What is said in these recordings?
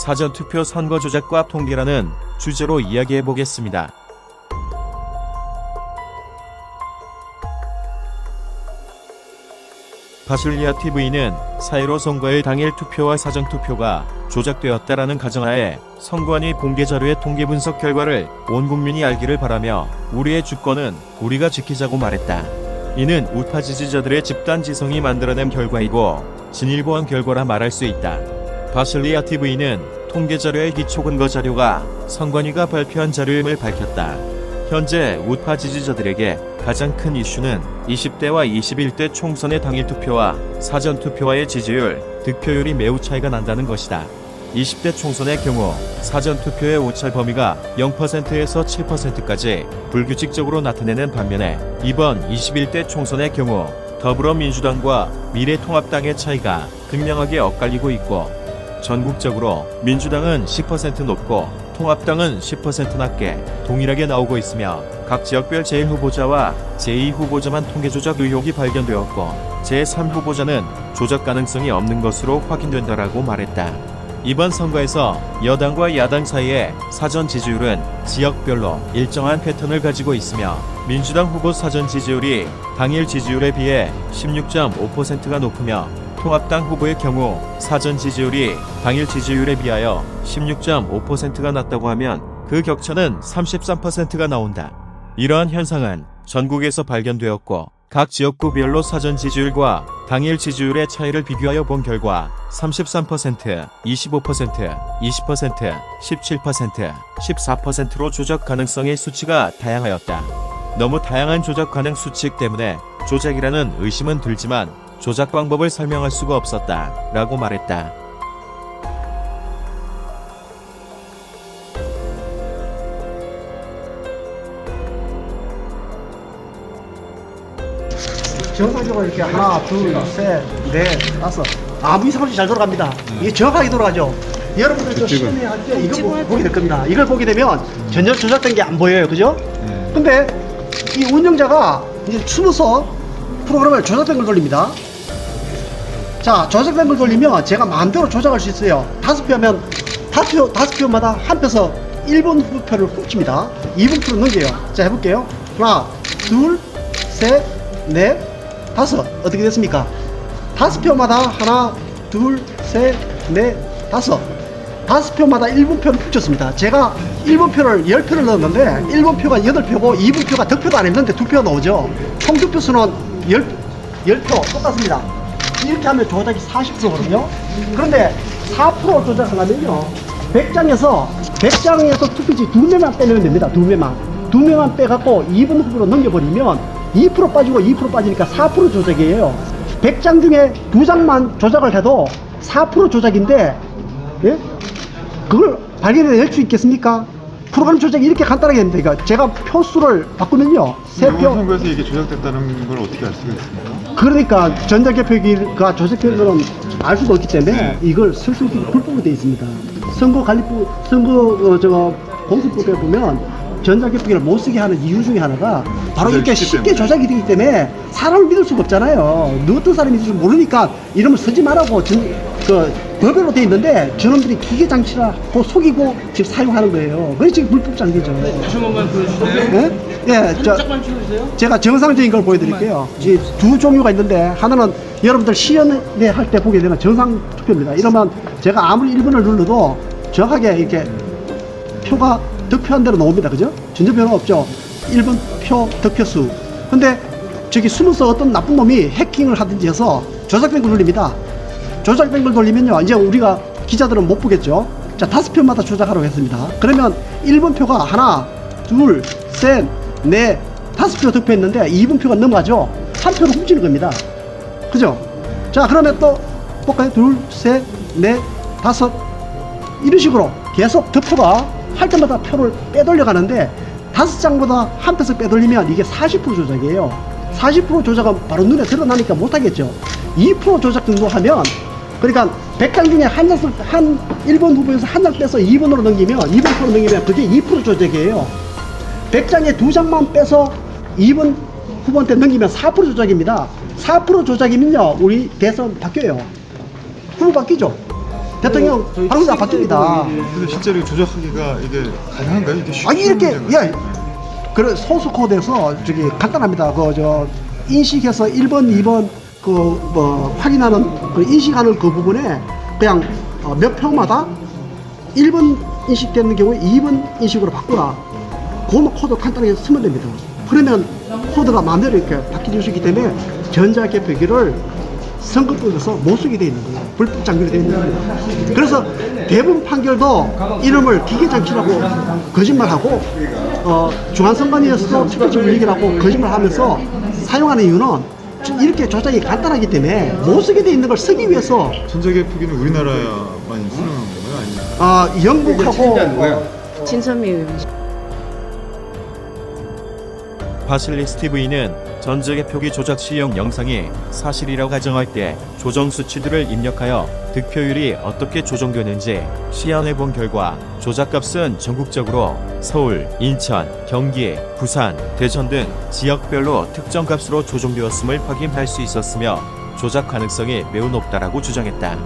사전투표 선거 조작과 통계라는 주제로 이야기해 보겠습니다. 바실리아 TV는 4.15 선거의 당일 투표와 사전투표가 조작되었다라는 가정하에 선관위 공개자료의 통계 분석 결과를 온 국민이 알기를 바라며 우리의 주권은 우리가 지키자고 말했다. 이는 우파 지지자들의 집단지성이 만들어낸 결과이고 진일보한 결과라 말할 수 있다. 바실리아 TV는 통계자료의 기초 근거 자료가 선관위가 발표한 자료임을 밝혔다. 현재 우파 지지자들에게 가장 큰 이슈는 20대와 21대 총선의 당일 투표와 사전 투표와의 지지율, 득표율이 매우 차이가 난다는 것이다. 20대 총선의 경우 사전 투표의 오차 범위가 0%에서 7%까지 불규칙적으로 나타내는 반면에 이번 21대 총선의 경우 더불어민주당과 미래통합당의 차이가 극명하게 엇갈리고 있고 전국적으로 민주당은 10% 높고 통합당은 10% 낮게 동일하게 나오고 있으며 각 지역별 제1후보자와 제2후보자만 통계조작 의혹이 발견되었고 제3후보자는 조작 가능성이 없는 것으로 확인된다라고 말했다. 이번 선거에서 여당과 야당 사이의 사전 지지율은 지역별로 일정한 패턴을 가지고 있으며 민주당 후보 사전 지지율이 당일 지지율에 비해 16.5%가 높으며 통합당 후보의 경우 사전 지지율이 당일 지지율에 비하여 16.5%가 낮다고 하면 그 격차는 33%가 나온다. 이러한 현상은 전국에서 발견되었고 각 지역구별로 사전 지지율과 당일 지지율의 차이를 비교하여 본 결과 33%, 25%, 20%, 17%, 14%로 조작 가능성의 수치가 다양하였다. 너무 다양한 조작 가능 수치 때문에 조작이라는 의심은 들지만 조작 방법을 설명할 수가 없었다 라고 말했다. 정상적으로 이렇게 하나, 둘, 셋, 넷, 다섯 아무 이상 없이 잘 돌아갑니다. 이게 정확하게 돌아가죠. 여러분들 저 시험에 할 때 이걸 보게 될 겁니다. 이걸 보게 되면 전혀 조작된 게 안 보여요. 그죠? 근데 이 운영자가 이제 숨어서 프로그램을 조작된 걸 돌립니다. 자, 조작된 걸 돌리면 제가 마음대로 조작할 수 있어요. 5표 하면 5표마다 한 표서 1번 후보표를 훔칩니다. 2번 표를 넘겨요. 자, 해볼게요. 하나, 둘, 셋, 넷, 다섯. 어떻게 됐습니까? 5표마다 하나, 둘, 셋, 넷, 다섯. 5표마다 1번 표를 훔쳤습니다. 제가 1번 표를 10표를 넣었는데 1번 표가 8표고 2번 표가 득표도 안 했는데 2표가 나오죠. 총 득표 수는 10표 똑같습니다. 이렇게 하면 조작이 40%거든요. 그런데 4% 조작을 하면요, 100장에서 투표지 2명만 빼면 됩니다. 2명만 빼갖고 2번 후보로 넘겨버리면 2% 빠지고 2% 빠지니까 4% 조작이에요. 100장 중에 2장만 조작을 해도 4% 조작인데, 예? 그걸 발견해낼 수 있겠습니까? 프로그램 조작이 이렇게 간단하게 됩니다. 그러니까 제가 표수를 바꾸면요, 3표. 이번 선거에서 이게 조작됐다는 걸 어떻게 알 수가 있습니까? 그러니까 전자개표기가 조작된 거는 알 수도 없기 때문에 이걸 설정이 불법으로 되어 있습니다. 선거관리부, 공수법에 보면 전자개표기를 못 쓰게 하는 이유 중에 하나가 바로 이렇게 쉽게 조작이 되기 때문에 사람을 믿을 수가 없잖아요. 어떤 사람인지 좀 모르니까 이름을 쓰지 말라고 법으로 되어 있는데 저놈들이 기계장치라고 속이고 지금 사용하는 거예요. 그게 지금 불법 장기죠. 다시 한 번만 보여주세요. 예, 잠깐만 치워주세요. 제가 정상적인 걸 보여드릴게요. 이 두 종류가 있는데 하나는 여러분들 시연회 할 때 보게 되면 정상 투표입니다. 이러면 제가 아무리 1번을 눌러도 정확하게 이렇게 표가 득표한 대로 나옵니다. 그죠? 전혀 변화 없죠. 1번 표 득표수. 근데 저기 숨어서 어떤 나쁜 놈이 해킹을 하든지 해서 조작된 걸 돌립니다. 조작된 걸 돌리면요, 이제 우리가 기자들은 못 보겠죠. 자, 5표마다 조작하라고 했습니다. 그러면 1번 표가 하나, 둘, 셋, 넷, 5표 득표했는데 2번 표가 넘어가죠. 한 표를 훔치는 겁니다. 그죠? 자, 그러면 또 볼까요? 둘, 셋, 넷, 다섯. 이런 식으로 계속 득표가 할 때마다 표를 빼돌려 가는데 5장보다 한 표씩 빼돌리면 이게 40% 조작이에요. 40% 조작은 바로 눈에 드러나니까 못하겠죠. 2% 조작 정도 하면, 그러니까 100장 중에 한 1번 후보에서 한 장 빼서 2번으로 넘기면, 2번 표로 넘기면 그게 2% 조작이에요. 100장에 2장만 빼서 2번 후보한테 넘기면 4% 조작입니다. 4% 조작이면요, 우리 대선 바뀌어요. 후보 바뀌죠. 대통령 하는 게 아파트입니다. 근데 실제로 조작하기가 이게 가능한가요? 이게 쉽게 이렇게 문제인가요? 예. 그래 소스 코드에서 저기 간단합니다. 그 저 인식해서 1번, 2번 그 뭐 확인하는 그 인식하는 그 부분에 그냥 몇 평마다 1번 인식되는 경우에 2번 인식으로 바꾸라. 그것만 코드 간단하게 쓰면 됩니다. 그러면 코드가 마음대로 이렇게 바뀌어질 수 있기 때문에 전자개표기를 선거법에서 못 쓰게 되어 있는 거예요. 불법 장비로 되어 있는 거예요. 그래서 대부분 판결도 이름을 기계장치라고 거짓말하고 중앙선관위에서도 특별시 물리기라고 거짓말하면서 사용하는 이유는 이렇게 조작이 간단하기 때문에 못 쓰게 되어 있는 걸 쓰기 위해서 전자개표기는 우리나라만 쓰는 건가요? 아니면 영국하고 진선미 의원. 바실리스 TV는 전자개표기 조작 시용 영상이 사실이라고 가정할 때 조정 수치들을 입력하여 득표율이 어떻게 조정되는지 시연해 본 결과 조작값은 전국적으로 서울, 인천, 경기, 부산, 대전 등 지역별로 특정 값으로 조정되었음을 확인할 수 있었으며 조작 가능성이 매우 높다라고 주장했다.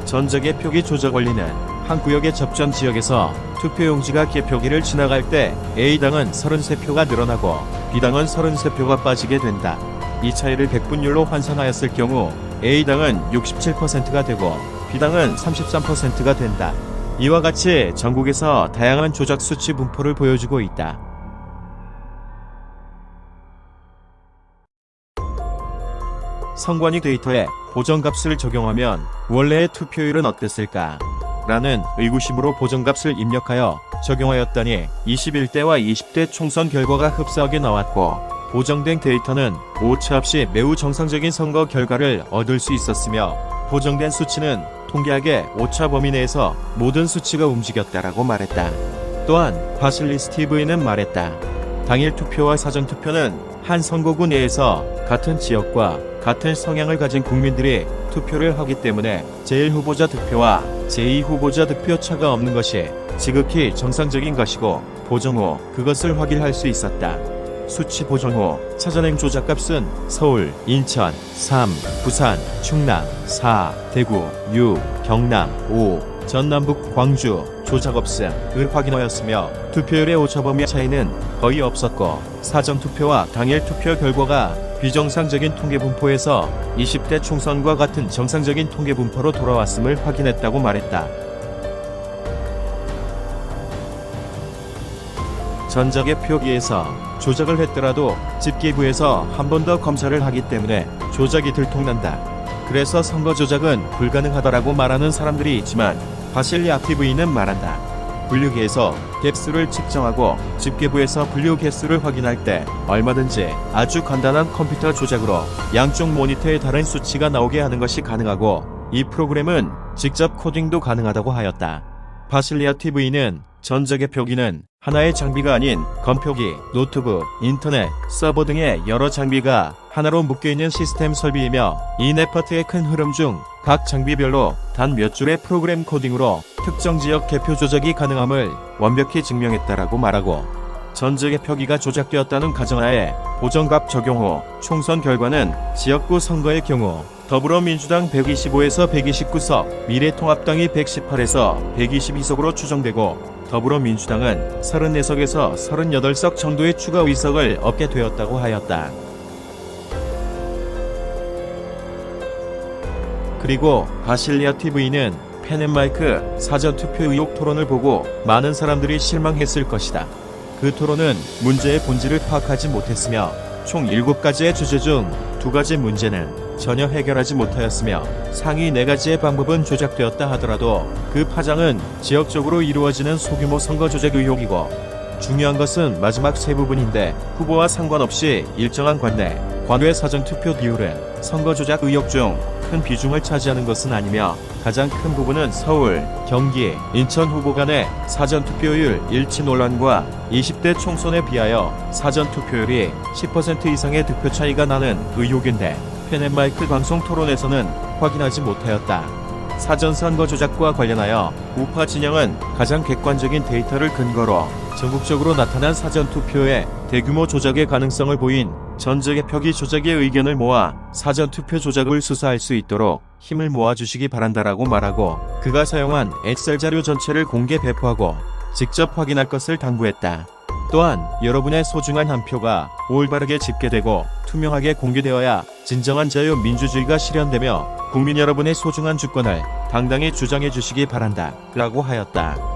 전자개표기 조작 원리는 한 구역의 접전 지역에서 투표용지가 개표기를 지나갈 때 A당은 33표가 늘어나고 B당은 33표가 빠지게 된다. 이 차이를 백분율로 환산하였을 경우 A당은 67%가 되고 B당은 33%가 된다. 이와 같이 전국에서 다양한 조작 수치 분포를 보여주고 있다. 선관위 데이터에 보정값을 적용하면 원래의 투표율은 어땠을까? 라는 의구심으로 보정값을 입력하여 적용하였더니 21대와 20대 총선 결과가 흡사하게 나왔고 보정된 데이터는 오차 없이 매우 정상적인 선거 결과를 얻을 수 있었으며 보정된 수치는 통계학의 오차 범위 내에서 모든 수치가 움직였다라고 말했다. 또한 바실리스 TV는 말했다. 당일 투표와 사전 투표는 한 선거구 내에서 같은 지역과 같은 성향을 가진 국민들이 투표를 하기 때문에 제1후보자 득표와 제2후보자 득표 차가 없는 것이 지극히 정상적인 것이고 보정 후 그것을 확인할 수 있었다. 수치 보정 후 찾아낸 조작값은 서울, 인천, 3, 부산, 충남, 4, 대구, 6, 경남, 5, 전남북, 광주 조작 없음을 확인하였으며 투표율의 오차범위 차이는 거의 없었고 사전투표와 당일 투표 결과가 비정상적인 통계 분포에서 20대 총선과 같은 정상적인 통계 분포로 돌아왔음을 확인했다고 말했다. 전자개표기에서 조작을 했더라도 집계부에서 한 번 더 검사를 하기 때문에 조작이 들통난다. 그래서 선거 조작은 불가능하다라고 말하는 사람들이 있지만 바실리아 TV는 말한다. 분류기에서 갭수를 측정하고 집계부에서 분류 갭수를 확인할 때 얼마든지 아주 간단한 컴퓨터 조작으로 양쪽 모니터에 다른 수치가 나오게 하는 것이 가능하고 이 프로그램은 직접 코딩도 가능하다고 하였다. 바실리아 TV는 전자개표기는 하나의 장비가 아닌 건표기, 노트북, 인터넷, 서버 등의 여러 장비가 하나로 묶여있는 시스템 설비이며 이 네트워크의 큰 흐름 중 각 장비별로 단 몇 줄의 프로그램 코딩으로 특정 지역 개표 조작이 가능함을 완벽히 증명했다라고 말하고 전자개표기가 조작되었다는 가정하에 보정값 적용 후 총선 결과는 지역구 선거의 경우 더불어민주당 125에서 129석, 미래통합당이 118에서 122석으로 추정되고 더불어민주당은 34석에서 38석 정도의 추가 의석을 얻게 되었다고 하였다. 그리고 바실리아 TV는 펜앤마이크 사전투표 의혹 토론을 보고 많은 사람들이 실망했을 것이다. 그 토론은 문제의 본질을 파악하지 못했으며 총 7가지의 주제 중 2가지 문제는 전혀 해결하지 못하였으며 상위 4가지의 방법은 조작되었다 하더라도 그 파장은 지역적으로 이루어지는 소규모 선거 조작 의혹이고 중요한 것은 마지막 세 부분인데 후보와 상관없이 일정한 관외 사전투표 비율은 선거 조작 의혹 중 큰 비중을 차지하는 것은 아니며 가장 큰 부분은 서울, 경기, 인천 후보 간의 사전투표율 일치 논란과 20대 총선에 비하여 사전투표율이 10% 이상의 득표 차이가 나는 의혹인데 펜앤마이크 방송 토론에서는 확인하지 못하였다. 사전선거 조작과 관련하여 우파 진영은 가장 객관적인 데이터를 근거로 전국적으로 나타난 사전투표에 대규모 조작의 가능성을 보인 전재개표기 조작의 의견을 모아 사전투표 조작을 수사할 수 있도록 힘을 모아주시기 바란다라고 말하고 그가 사용한 엑셀 자료 전체를 공개 배포하고 직접 확인할 것을 당부했다. 또한 여러분의 소중한 한 표가 올바르게 집계되고 투명하게 공개되어야 진정한 자유민주주의가 실현되며 국민 여러분의 소중한 주권을 당당히 주장해 주시기 바란다 라고 하였다.